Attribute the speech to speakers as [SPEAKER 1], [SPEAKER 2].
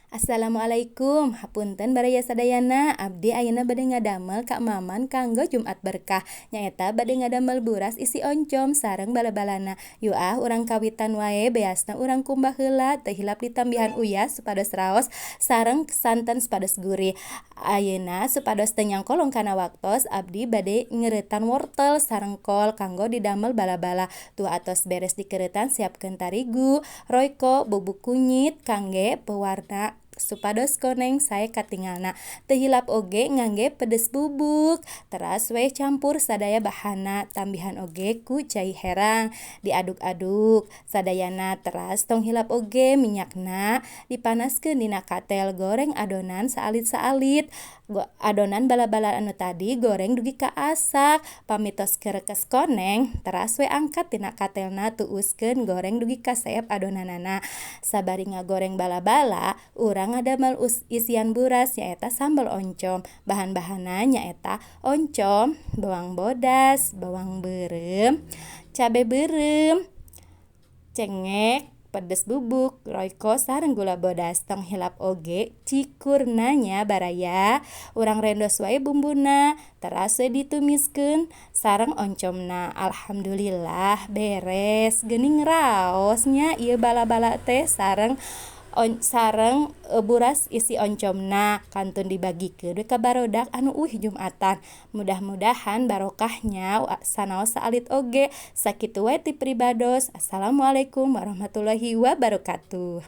[SPEAKER 1] Assalamualaikum, hapunten baraya sadayana. Abdi ayeuna bade ngadamel ka Maman kanggo Jumat Berkah. Nyaeta bade ngadamel buras isi oncom sareng bala-balana. Yu urang kawitan wae beasna urang kumbah heula teu hilap ditambihan uyah supados raos sareng santen supados gurih. Ayeuna supados teu nyangkolong kana waktos abdi bade ngeuretan wortel sareng kol kanggo didamel bala-bala. Tu atos beres dikeuretan siapkeun tarigu, royko, bubuk kunyit kangge pewarna supados koneng sae katingalna. Teu hilap oge ngangge pedes bubuk. Teras we campur sadaya bahanna, tambihan oge ku cai herang. Diaduk-aduk sadayana teras tong hilap oge minyakna dipanaskeun dina katel, goreng adonan saalit-saalit. Adonan bala-bala anu tadi goreng dugi ka asak. Pamitos kerekes koneng, teras we angkat tina katelna tuuskeun goreng dugi ka saep adonanana. Sabari ngagoreng bala-bala, urang ngadamel isian buras nyaeta sambal oncom. Bahan-bahanna nyaeta oncom, bawang bodas, bawang beureum, cabe beureum, cengek, pedes bubuk, royko sareng gula bodas. Tong hilap oge cikurna nya baraya. Urang rendos wae bumbuna, teras we ditumiskeun sareng oncomna. Alhamdulillah beres. Geuning raos nya ieu bala-bala teh sareng buras isi oncomna. Kantun dibagikeun we ka barodak anu Jumatan. Mudah-mudahan barokahnya sanaos saalit oge. Sakitu wae ti pribados. Assalamualaikum warahmatullahi wabarakatuh.